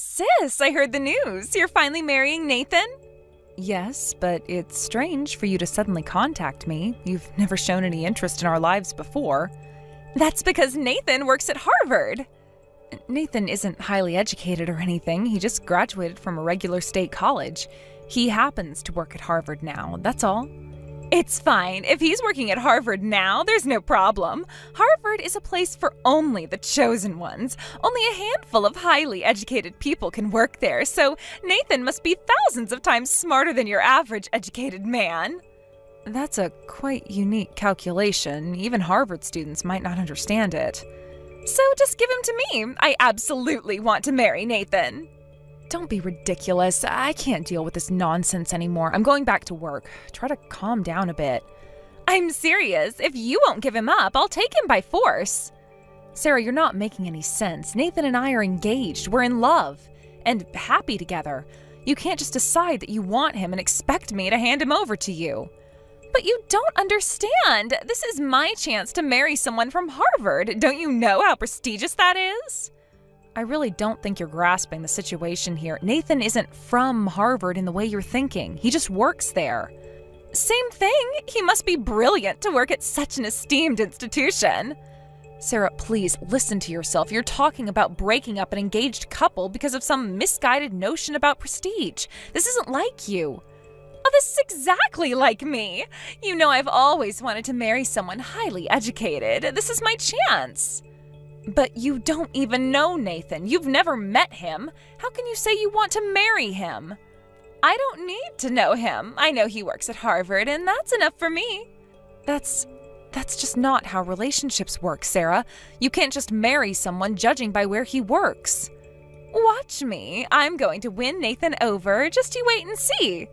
Sis, I heard the news. You're finally marrying Nathan? Yes, but it's strange for you to suddenly contact me. You've never shown any interest in our lives before. That's because Nathan works at Harvard. Nathan isn't highly educated or anything. He just graduated from a regular state college. He happens to work at Harvard now, that's all. It's fine. If he's working at Harvard now, there's no problem. Harvard is a place for only the chosen ones. Only a handful of highly educated people can work there, so Nathan must be thousands of times smarter than your average educated man. That's a quite unique calculation. Even Harvard students might not understand it. So just give him to me. I absolutely want to marry Nathan. Don't be ridiculous. I can't deal with this nonsense anymore. I'm going back to work. Try to calm down a bit. I'm serious. If you won't give him up, I'll take him by force. Sarah, you're not making any sense. Nathan and I are engaged. We're in love. And happy together. You can't just decide that you want him and expect me to hand him over to you. But you don't understand. This is my chance to marry someone from Harvard. Don't you know how prestigious that is? I really don't think you're grasping the situation here. Nathan isn't from Harvard in the way you're thinking. He just works there. Same thing. He must be brilliant to work at such an esteemed institution. Sarah, please listen to yourself. You're talking about breaking up an engaged couple because of some misguided notion about prestige. This isn't like you. Oh, this is exactly like me. You know I've always wanted to marry someone highly educated. This is my chance. But you don't even know Nathan. You've never met him. How can you say you want to marry him? I don't need to know him. I know he works at Harvard, and that's enough for me. That's just not how relationships work, Sarah. You can't just marry someone judging by where he works. Watch me. I'm going to win Nathan over. Just you wait and see.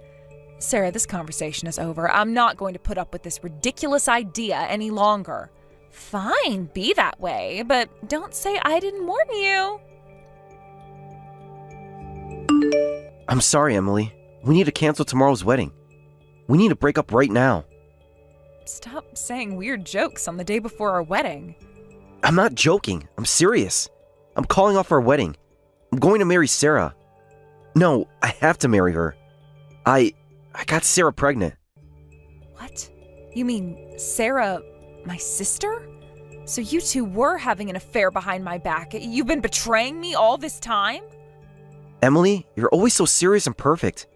Sarah, this conversation is over. I'm not going to put up with this ridiculous idea any longer. Fine, be that way, but don't say I didn't warn you. I'm sorry, Emily. We need to cancel tomorrow's wedding. We need to break up right now. Stop saying weird jokes on the day before our wedding. I'm not joking. I'm serious. I'm calling off our wedding. I'm going to marry Sarah. No, I have to marry her. I got Sarah pregnant. What? You mean Sarah, my sister? So you two were having an affair behind my back. You've been betraying me all this time? Emily, you're always so serious and perfect.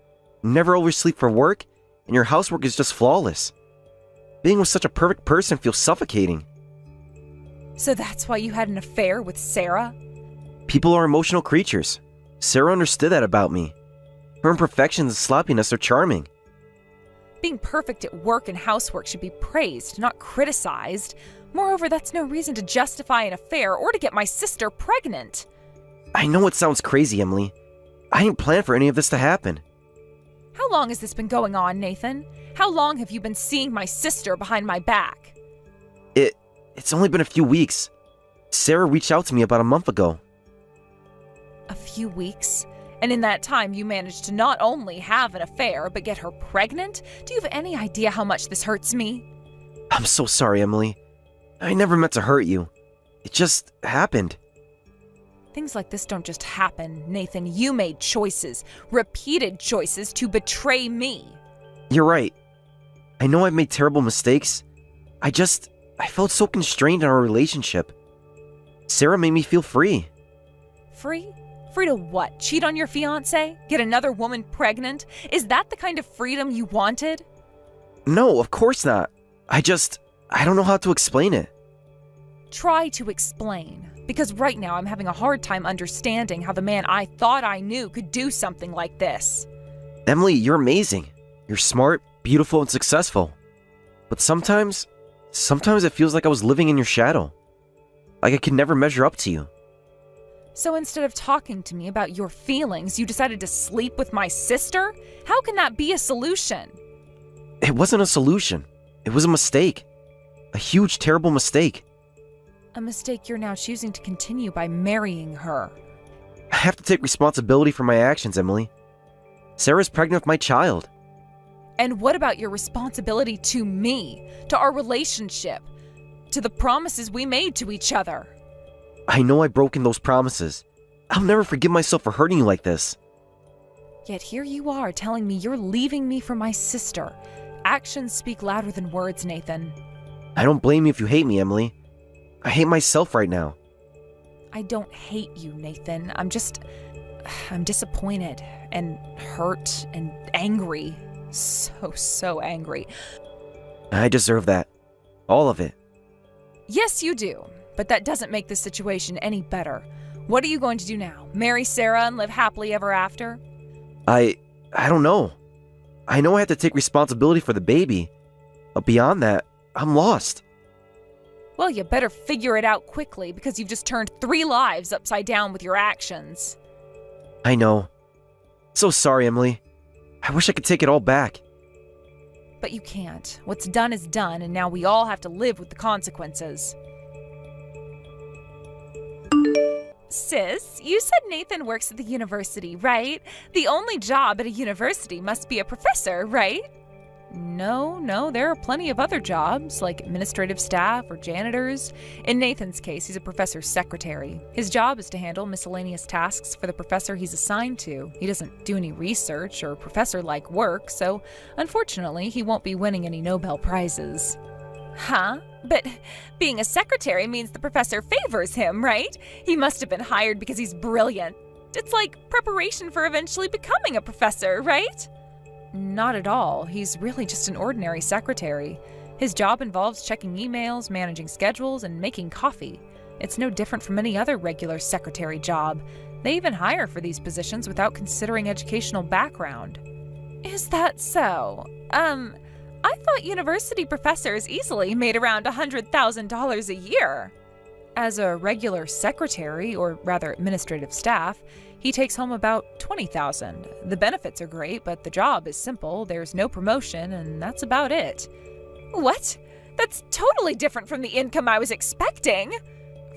You never oversleep for work, and your housework is just flawless. Being with such a perfect person feels suffocating. So that's why you had an affair with Sarah? People are emotional creatures. Sarah understood that about me. Her imperfections and sloppiness are charming. Being perfect at work and housework should be praised, not criticized. Moreover, that's no reason to justify an affair or to get my sister pregnant. I know it sounds crazy, Emily. I ain't planned for any of this to happen. How long has this been going on, Nathan? How long have you been seeing my sister behind my back? It's only been a few weeks. Sarah reached out to me about a month ago. A few weeks? And in that time, you managed to not only have an affair, but get her pregnant? Do you have any idea how much this hurts me? I'm so sorry, Emily. I never meant to hurt you. It just happened. Things like this don't just happen, Nathan. You made choices, repeated choices to betray me. You're right. I know I've made terrible mistakes. I felt so constrained in our relationship. Sarah made me feel free. Free? Free to what? Cheat on your fiancé? Get another woman pregnant? Is that the kind of freedom you wanted? No, of course not. I don't know how to explain it. Try to explain. Because right now I'm having a hard time understanding how the man I thought I knew could do something like this. Emily, you're amazing. You're smart, beautiful, and successful. But sometimes it feels like I was living in your shadow. Like I could never measure up to you. So instead of talking to me about your feelings, you decided to sleep with my sister? How can that be a solution? It wasn't a solution. It was a mistake. A huge, terrible mistake. A mistake you're now choosing to continue by marrying her. I have to take responsibility for my actions, Emily. Sarah's pregnant with my child. And what about your responsibility to me, to our relationship, to the promises we made to each other? I know I've broken those promises, I'll never forgive myself for hurting you like this. Yet here you are telling me you're leaving me for my sister. Actions speak louder than words, Nathan. I don't blame you if you hate me, Emily. I hate myself right now. I don't hate you, Nathan. I'm disappointed and hurt and angry. So angry. I deserve that. All of it. Yes, you do. But that doesn't make the situation any better. What are you going to do now? Marry Sarah and live happily ever after? I don't know. I know I have to take responsibility for the baby. But beyond that, I'm lost. Well, you better figure it out quickly because you've just turned 3 lives upside down with your actions. I know. So sorry, Emily. I wish I could take it all back. But you can't. What's done is done, and now we all have to live with the consequences. Sis, you said Nathan works at the university, right? The only job at a university must be a professor, right? No, there are plenty of other jobs, like administrative staff or janitors. In Nathan's case, he's a professor's secretary. His job is to handle miscellaneous tasks for the professor he's assigned to. He doesn't do any research or professor-like work, so unfortunately, he won't be winning any Nobel Prizes. Huh? But being a secretary means the professor favors him, right? He must have been hired because he's brilliant. It's like preparation for eventually becoming a professor, right? Not at all. He's really just an ordinary secretary. His job involves checking emails, managing schedules, and making coffee. It's no different from any other regular secretary job. They even hire for these positions without considering educational background. Is that so? I thought university professors easily made around $100,000 a year. As a regular secretary, or rather administrative staff, he takes home about $20,000. The benefits are great, but the job is simple, there's no promotion, and that's about it. What? That's totally different from the income I was expecting.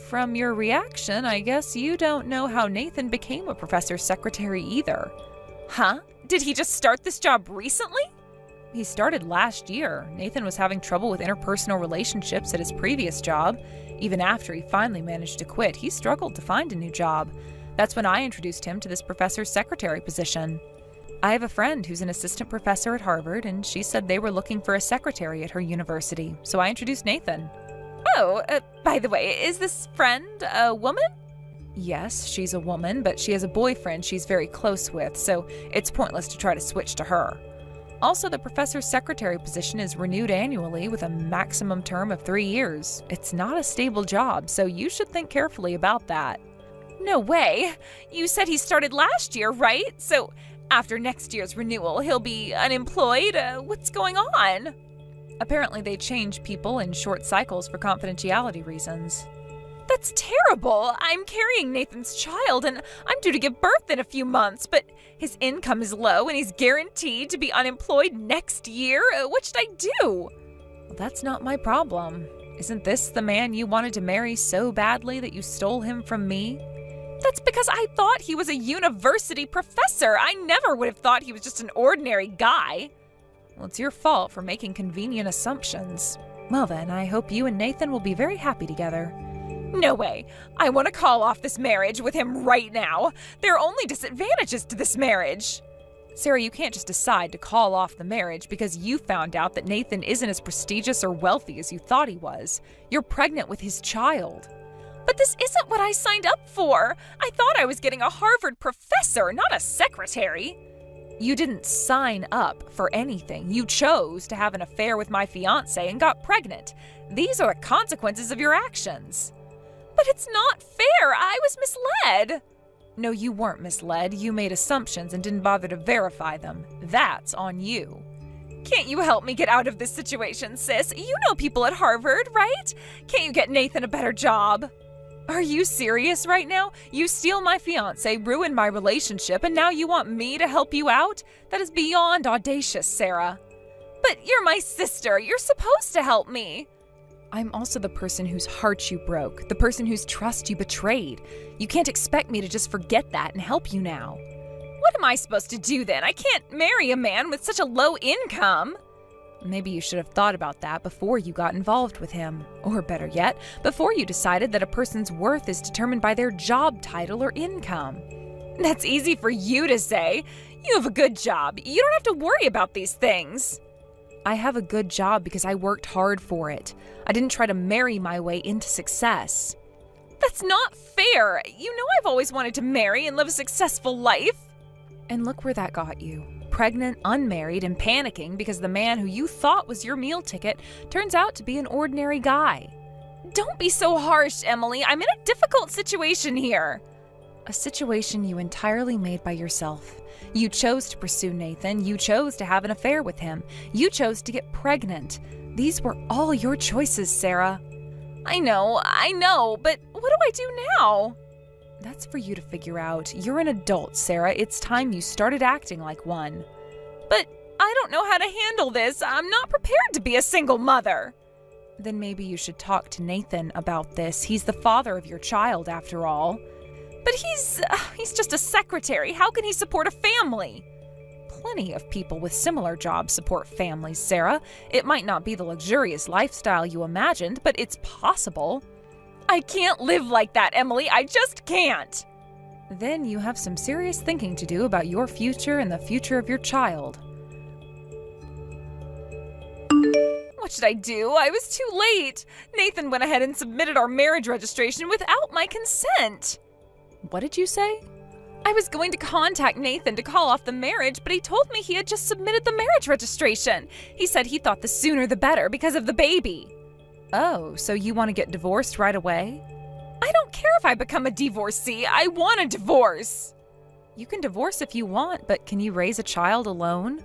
From your reaction, I guess you don't know how Nathan became a professor's secretary either. Huh? Did he just start this job recently? He started last year. Nathan was having trouble with interpersonal relationships at his previous job. Even after he finally managed to quit, he struggled to find a new job. That's when I introduced him to this professor's secretary position. I have a friend who's an assistant professor at Harvard, and she said they were looking for a secretary at her university, so I introduced Nathan. Oh, by the way, is this friend a woman? Yes, she's a woman, but she has a boyfriend she's very close with, so it's pointless to try to switch to her. Also, the professor's secretary position is renewed annually with a maximum term of 3 years. It's not a stable job, so you should think carefully about that. No way! You said he started last year, right? So after next year's renewal, he'll be unemployed? What's going on? Apparently they change people in short cycles for confidentiality reasons. That's terrible! I'm carrying Nathan's child and I'm due to give birth in a few months, but his income is low and he's guaranteed to be unemployed next year. What should I do? Well, that's not my problem. Isn't this the man you wanted to marry so badly that you stole him from me? That's because I thought he was a university professor. I never would have thought he was just an ordinary guy. Well, it's your fault for making convenient assumptions. Well then, I hope you and Nathan will be very happy together. No way. I want to call off this marriage with him right now. There are only disadvantages to this marriage. Sarah, you can't just decide to call off the marriage because you found out that Nathan isn't as prestigious or wealthy as you thought he was. You're pregnant with his child. But this isn't what I signed up for. I thought I was getting a Harvard professor, not a secretary. You didn't sign up for anything. You chose to have an affair with my fiancé and got pregnant. These are the consequences of your actions. But it's not fair. I was misled. No, you weren't misled. You made assumptions and didn't bother to verify them. That's on you. Can't you help me get out of this situation, sis? You know people at Harvard, right? Can't you get Nathan a better job? Are you serious right now? You steal my fiancé, ruin my relationship, and now you want me to help you out? That is beyond audacious, Sarah. But you're my sister. You're supposed to help me. I'm also the person whose heart you broke, the person whose trust you betrayed. You can't expect me to just forget that and help you now. What am I supposed to do then? I can't marry a man with such a low income. Maybe you should have thought about that before you got involved with him. Or better yet, before you decided that a person's worth is determined by their job title or income. That's easy for you to say. You have a good job. You don't have to worry about these things. I have a good job because I worked hard for it. I didn't try to marry my way into success. That's not fair. You know I've always wanted to marry and live a successful life. And look where that got you. Pregnant, unmarried, and panicking because the man who you thought was your meal ticket turns out to be an ordinary guy. Don't be so harsh, Emily. I'm in a difficult situation here. A situation you entirely made by yourself. You chose to pursue Nathan. You chose to have an affair with him. You chose to get pregnant. These were all your choices, Sarah. I know, but what do I do now? That's for you to figure out. You're an adult, Sarah. It's time you started acting like one. But I don't know how to handle this. I'm not prepared to be a single mother. Then maybe you should talk to Nathan about this. He's the father of your child, after all. But he's just a secretary. How can he support a family? Plenty of people with similar jobs support families, Sarah. It might not be the luxurious lifestyle you imagined, but it's possible. I can't live like that, Emily. I just can't. Then you have some serious thinking to do about your future and the future of your child. What should I do? I was too late. Nathan went ahead and submitted our marriage registration without my consent. What did you say? I was going to contact Nathan to call off the marriage, but he told me he had just submitted the marriage registration. He said he thought the sooner the better because of the baby. Oh, so you want to get divorced right away? I don't care if I become a divorcee. I want a divorce. You can divorce if you want, but can you raise a child alone?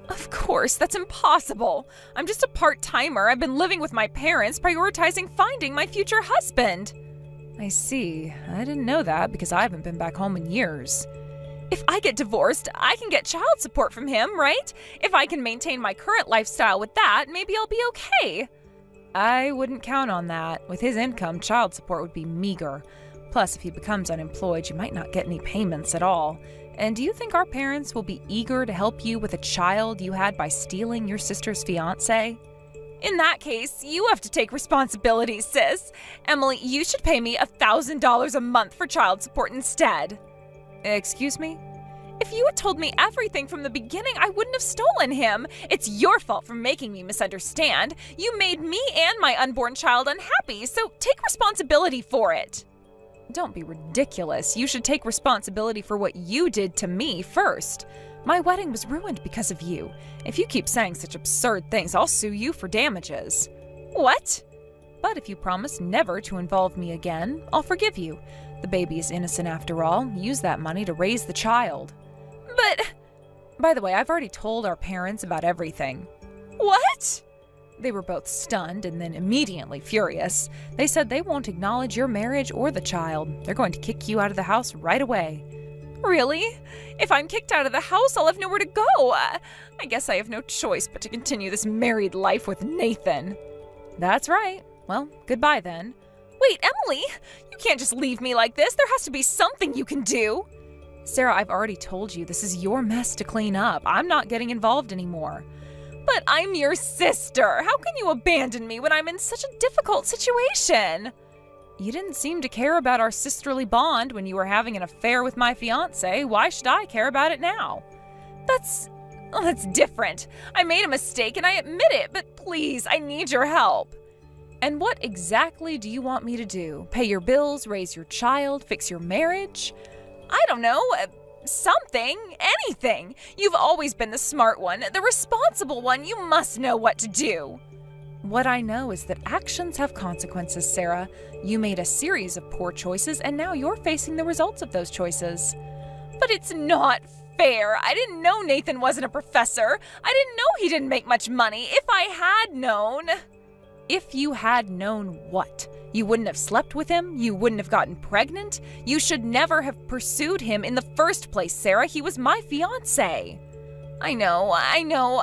Of course, that's impossible. I'm just a part-timer. I've been living with my parents, prioritizing finding my future husband. I see. I didn't know that because I haven't been back home in years. If I get divorced, I can get child support from him, right? If I can maintain my current lifestyle with that, maybe I'll be okay. I wouldn't count on that. With his income, child support would be meager. Plus, if he becomes unemployed, you might not get any payments at all. And do you think our parents will be eager to help you with a child you had by stealing your sister's fiancé? In that case, you have to take responsibility, sis. Emily, you should pay me $1,000 a month for child support instead. Excuse me? If you had told me everything from the beginning, I wouldn't have stolen him. It's your fault for making me misunderstand. You made me and my unborn child unhappy, so take responsibility for it. Don't be ridiculous. You should take responsibility for what you did to me first. My wedding was ruined because of you. If you keep saying such absurd things, I'll sue you for damages. What? But if you promise never to involve me again, I'll forgive you. The baby is innocent after all. Use that money to raise the child. But... By the way, I've already told our parents about everything. What? They were both stunned and then immediately furious. They said they won't acknowledge your marriage or the child. They're going to kick you out of the house right away. Really? If I'm kicked out of the house, I'll have nowhere to go. I guess I have no choice but to continue this married life with Nathan. That's right. Well, goodbye then. Wait, Emily! You can't just leave me like this. There has to be something you can do. Sarah, I've already told you this is your mess to clean up. I'm not getting involved anymore. But I'm your sister. How can you abandon me when I'm in such a difficult situation? You didn't seem to care about our sisterly bond when you were having an affair with my fiancé. Why should I care about it now? That's different. I made a mistake and I admit it, but please, I need your help. And what exactly do you want me to do? Pay your bills, raise your child, fix your marriage? I don't know. Something. Anything. You've always been the smart one, the responsible one. You must know what to do. What I know is that actions have consequences, Sarah. You made a series of poor choices, and now you're facing the results of those choices. But it's not fair. I didn't know Nathan wasn't a professor. I didn't know he didn't make much money. If I had known... If you had known what? You wouldn't have slept with him? You wouldn't have gotten pregnant? You should never have pursued him in the first place, Sarah. He was my fiancé. I know.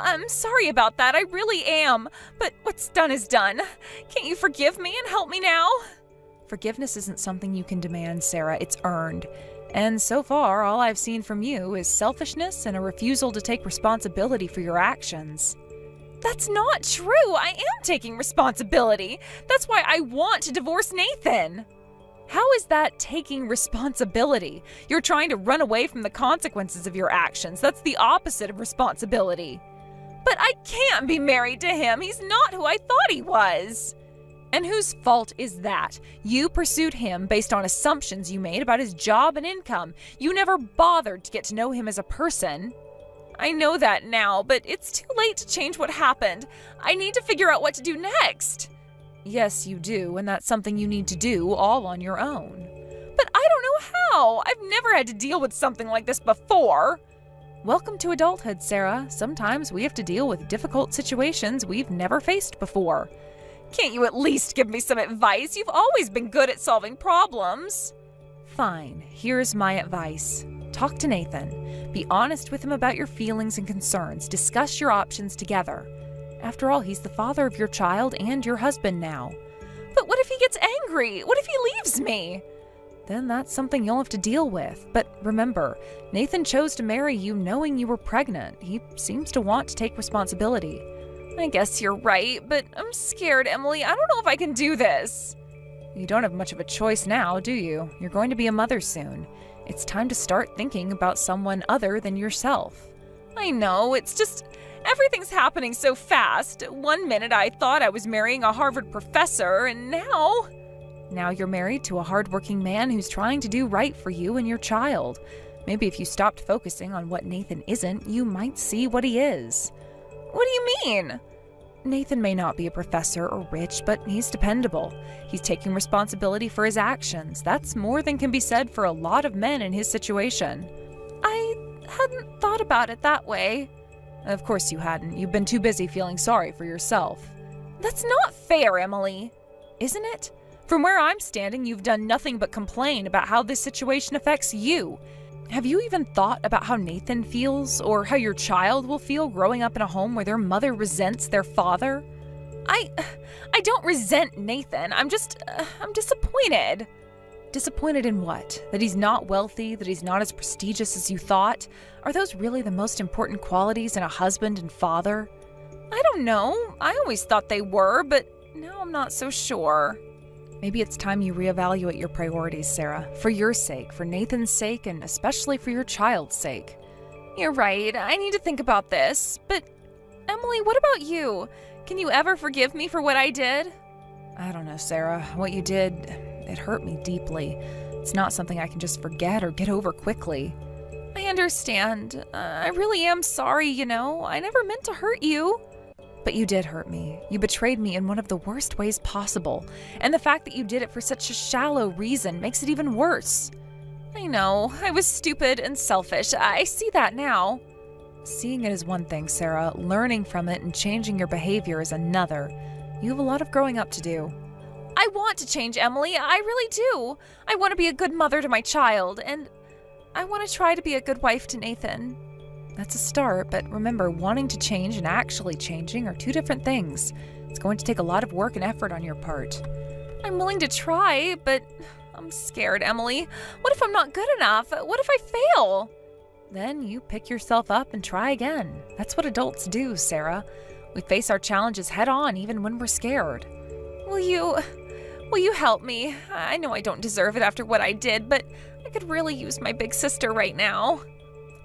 I'm sorry about that. I really am. But what's done is done. Can't you forgive me and help me now? Forgiveness isn't something you can demand, Sarah. It's earned. And so far, all I've seen from you is selfishness and a refusal to take responsibility for your actions. That's not true. I am taking responsibility. That's why I want to divorce Nathan. How is that taking responsibility? You're trying to run away from the consequences of your actions. That's the opposite of responsibility. But I can't be married to him. He's not who I thought he was. And whose fault is that? You pursued him based on assumptions you made about his job and income. You never bothered to get to know him as a person. I know that now, but it's too late to change what happened. I need to figure out what to do next. Yes, you do, and that's something you need to do all on your own. But I don't know how. I've never had to deal with something like this before. Welcome to adulthood, Sarah. Sometimes we have to deal with difficult situations we've never faced before. Can't you at least give me some advice? You've always been good at solving problems. Fine, here's my advice. Talk to Nathan. Be honest with him about your feelings and concerns. Discuss your options together. After all, he's the father of your child and your husband now. But what if he gets angry? What if he leaves me? Then that's something you'll have to deal with. But remember, Nathan chose to marry you knowing you were pregnant. He seems to want to take responsibility. I guess you're right, but I'm scared, Emily. I don't know if I can do this. You don't have much of a choice now, do you? You're going to be a mother soon. It's time to start thinking about someone other than yourself. I know, it's just everything's happening so fast. 1 minute I thought I was marrying a Harvard professor, and now you're married to a hardworking man who's trying to do right for you and your child. Maybe if you stopped focusing on what Nathan isn't, you might see what he is. What do you mean? Nathan may not be a professor or rich, but he's dependable. He's taking responsibility for his actions. That's more than can be said for a lot of men in his situation. I hadn't thought about it that way. Of course you hadn't. You've been too busy feeling sorry for yourself. That's not fair, Emily. Isn't it? From where I'm standing, you've done nothing but complain about how this situation affects you. Have you even thought about how Nathan feels, or how your child will feel growing up in a home where their mother resents their father? I don't resent Nathan. I'm disappointed. Disappointed in what? That he's not wealthy, that he's not as prestigious as you thought? Are those really the most important qualities in a husband and father? I don't know. I always thought they were, but now I'm not so sure. Maybe it's time you reevaluate your priorities, Sarah. For your sake, for Nathan's sake, and especially for your child's sake. You're right. I need to think about this. But, Emily, what about you? Can you ever forgive me for what I did? I don't know, Sarah. What you did, it hurt me deeply. It's not something I can just forget or get over quickly. I understand. I really am sorry, I never meant to hurt you. But you did hurt me. You betrayed me in one of the worst ways possible. And the fact that you did it for such a shallow reason makes it even worse. I know. I was stupid and selfish. I see that now. Seeing it is one thing, Sarah. Learning from it and changing your behavior is another. You have a lot of growing up to do. I want to change, Emily. I really do. I want to be a good mother to my child. And I want to try to be a good wife to Nathan. That's a start, but remember, wanting to change and actually changing are two different things. It's going to take a lot of work and effort on your part. I'm willing to try, but I'm scared, Emily. What if I'm not good enough? What if I fail? Then you pick yourself up and try again. That's what adults do, Sarah. We face our challenges head on even when we're scared. Will you help me? I know I don't deserve it after what I did, but I could really use my big sister right now.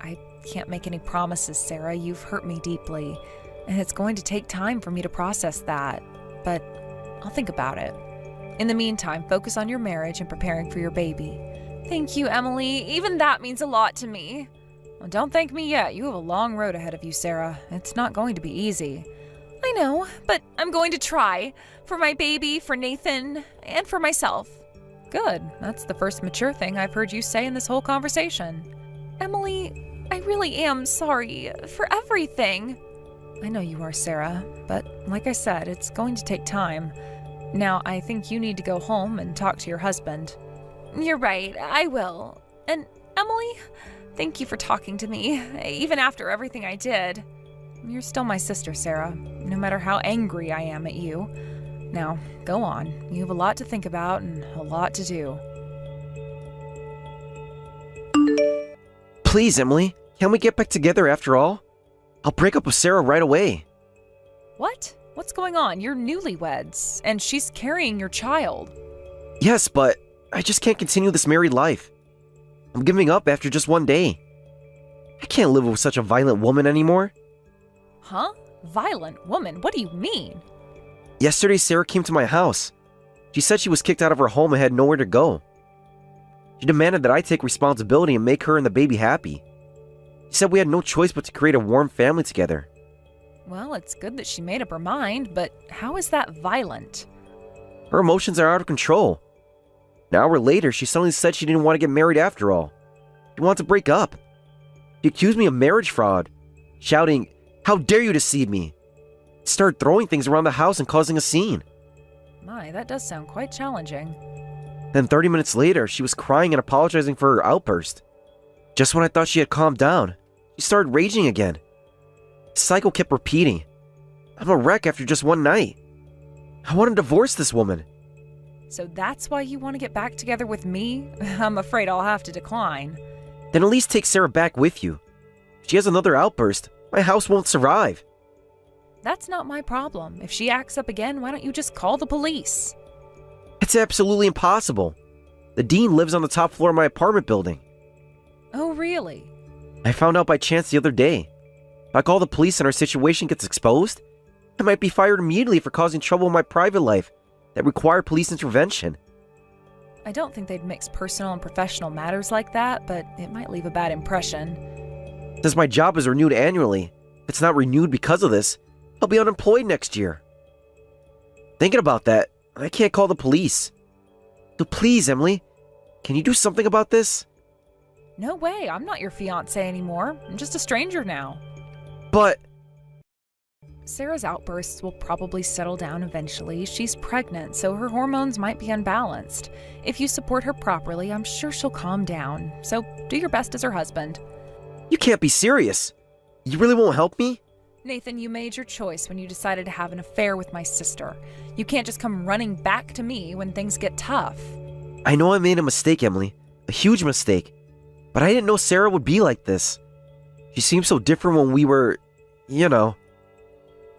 I can't make any promises, Sarah. You've hurt me deeply, and it's going to take time for me to process that, but I'll think about it. In the meantime, focus on your marriage and preparing for your baby. Thank you, Emily. Even that means a lot to me. Well, don't thank me yet. You have a long road ahead of you, Sarah. It's not going to be easy. I know, but I'm going to try. For my baby, for Nathan, and for myself. Good. That's the first mature thing I've heard you say in this whole conversation. Emily, I really am sorry for everything. I know you are, Sarah, but like I said, it's going to take time. Now, I think you need to go home and talk to your husband. You're right, I will. And Emily, thank you for talking to me, even after everything I did. You're still my sister, Sarah, no matter how angry I am at you. Now, go on. You have a lot to think about and a lot to do. Please, Emily, can't we get back together after all? I'll break up with Sarah right away. What? What's going on? You're newlyweds, and she's carrying your child. Yes, but I just can't continue this married life. I'm giving up after just one day. I can't live with such a violent woman anymore. Huh? Violent woman? What do you mean? Yesterday, Sarah came to my house. She said she was kicked out of her home and had nowhere to go. She demanded that I take responsibility and make her and the baby happy. She said we had no choice but to create a warm family together. Well, it's good that she made up her mind, but how is that violent? Her emotions are out of control. An hour later, she suddenly said she didn't want to get married after all. She wanted to break up. She accused me of marriage fraud, shouting, "How dare you deceive me!" She started throwing things around the house and causing a scene. My, that does sound quite challenging. Then 30 minutes later, she was crying and apologizing for her outburst. Just when I thought she had calmed down, she started raging again. The cycle kept repeating. I'm a wreck after just one night. I want to divorce this woman. So that's why you want to get back together with me? I'm afraid I'll have to decline. Then at least take Sarah back with you. If she has another outburst, my house won't survive. That's not my problem. If she acts up again, why don't you just call the police? It's absolutely impossible. The dean lives on the top floor of my apartment building. Oh, really? I found out by chance the other day. If I call the police and our situation gets exposed, I might be fired immediately for causing trouble in my private life that required police intervention. I don't think they'd mix personal and professional matters like that, but it might leave a bad impression. Since my job is renewed annually, if it's not renewed because of this, I'll be unemployed next year. Thinking about that, I can't call the police. So please, Emily, can you do something about this? No way, I'm not your fiancé anymore. I'm just a stranger now. But... Sarah's outbursts will probably settle down eventually. She's pregnant, so her hormones might be unbalanced. If you support her properly, I'm sure she'll calm down. So do your best as her husband. You can't be serious. You really won't help me? Nathan, you made your choice when you decided to have an affair with my sister. You can't just come running back to me when things get tough. I know I made a mistake, Emily. A huge mistake. But I didn't know Sarah would be like this. She seemed so different when we were, you know.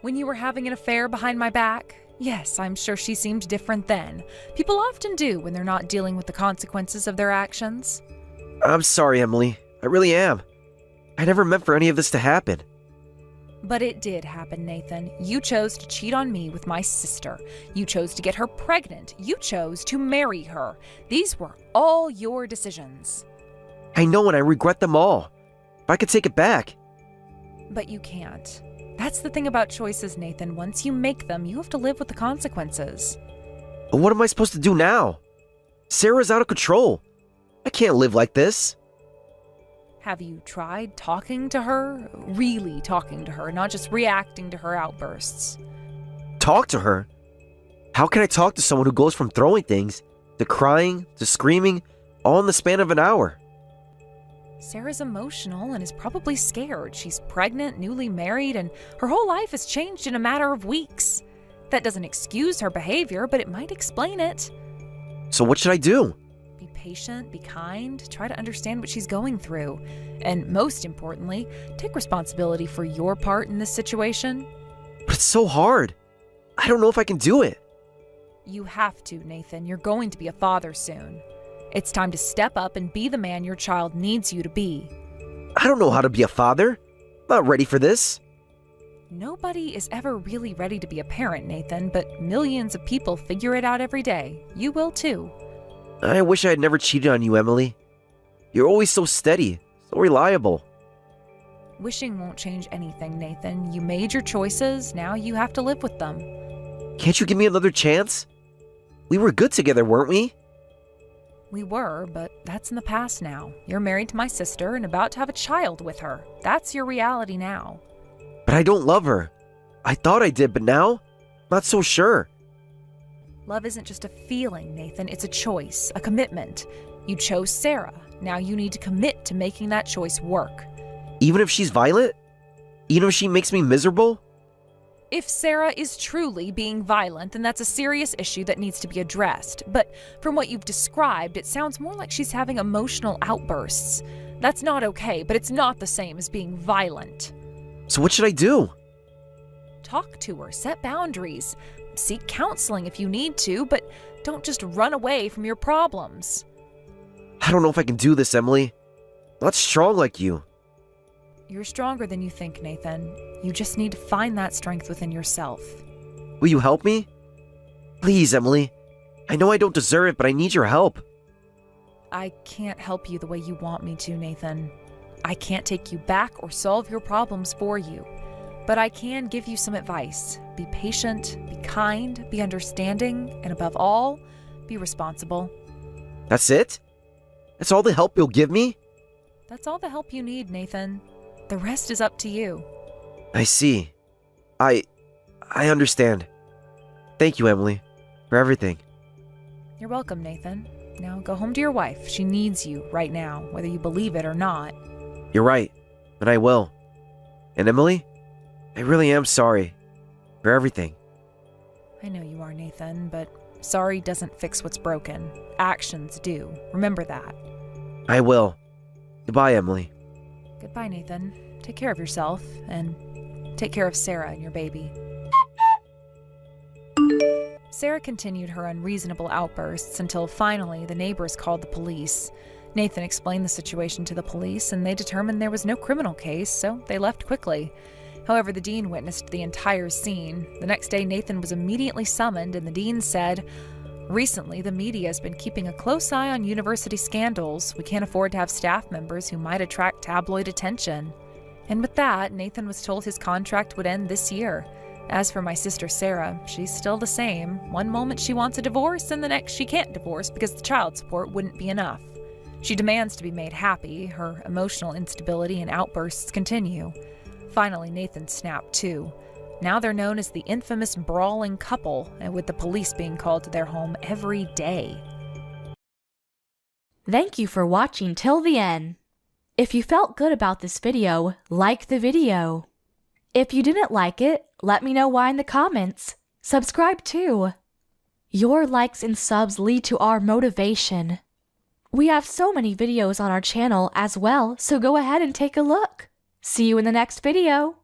When you were having an affair behind my back? Yes, I'm sure she seemed different then. People often do when they're not dealing with the consequences of their actions. I'm sorry, Emily. I really am. I never meant for any of this to happen. But it did happen, Nathan. You chose to cheat on me with my sister. You chose to get her pregnant. You chose to marry her. These were all your decisions. I know, and I regret them all. If I could take it back. But you can't. That's the thing about choices, Nathan. Once you make them, you have to live with the consequences. But what am I supposed to do now? Sarah's out of control. I can't live like this. Have you tried talking to her? Really talking to her, not just reacting to her outbursts. Talk to her? How can I talk to someone who goes from throwing things, to crying, to screaming, all in the span of an hour? Sarah's emotional and is probably scared. She's pregnant, newly married, and her whole life has changed in a matter of weeks. That doesn't excuse her behavior, but it might explain it. So what should I do? Be patient, be kind, try to understand what she's going through. And most importantly, take responsibility for your part in this situation. But it's so hard. I don't know if I can do it. You have to, Nathan. You're going to be a father soon. It's time to step up and be the man your child needs you to be. I don't know how to be a father. I'm not ready for this. Nobody is ever really ready to be a parent, Nathan, but millions of people figure it out every day. You will too. I wish I had never cheated on you, Emily. You're always so steady, so reliable. Wishing won't change anything, Nathan. You made your choices, now you have to live with them. Can't you give me another chance? We were good together, weren't we? We were, but that's in the past now. You're married to my sister and about to have a child with her. That's your reality now. But I don't love her. I thought I did, but now? Not so sure. Love isn't just a feeling, Nathan. It's a choice, a commitment. You chose Sarah. Now you need to commit to making that choice work. Even if she's violent? Even if she makes me miserable? If Sarah is truly being violent, then that's a serious issue that needs to be addressed. But from what you've described, it sounds more like she's having emotional outbursts. That's not okay, but it's not the same as being violent. So what should I do? Talk to her, set boundaries, seek counseling if you need to, but don't just run away from your problems. I don't know if I can do this, Emily. I'm not strong like you. You're stronger than you think, Nathan. You just need to find that strength within yourself. Will you help me? Please, Emily. I know I don't deserve it, but I need your help. I can't help you the way you want me to, Nathan. I can't take you back or solve your problems for you. But I can give you some advice. Be patient, be kind, be understanding, and above all, be responsible. That's it? That's all the help you'll give me? That's all the help you need, Nathan. The rest is up to you. I see. I understand. Thank you, Emily, for everything. You're welcome, Nathan. Now go home to your wife. She needs you right now, whether you believe it or not. You're right, and I will. And Emily, I really am sorry for everything. I know you are, Nathan, but sorry doesn't fix what's broken. Actions do. Remember that. I will. Goodbye, Emily. Goodbye, Nathan. Take care of yourself, and take care of Sarah and your baby. Sarah continued her unreasonable outbursts until finally the neighbors called the police. Nathan explained the situation to the police, and they determined there was no criminal case, so they left quickly. However, the dean witnessed the entire scene. The next day, Nathan was immediately summoned, and the dean said, "Recently, the media has been keeping a close eye on university scandals. We can't afford to have staff members who might attract tabloid attention." And with that, Nathan was told his contract would end this year. As for my sister Sarah, she's still the same. One moment she wants a divorce, and the next she can't divorce because the child support wouldn't be enough. She demands to be made happy. Her emotional instability and outbursts continue. Finally, Nathan snapped too. Now they're known as the infamous brawling couple, and with the police being called to their home every day. Thank you for watching till the end. If you felt good about this video, like the video. If you didn't like it, let me know why in the comments. Subscribe too. Your likes and subs lead to our motivation. We have so many videos on our channel as well, so go ahead and take a look. See you in the next video.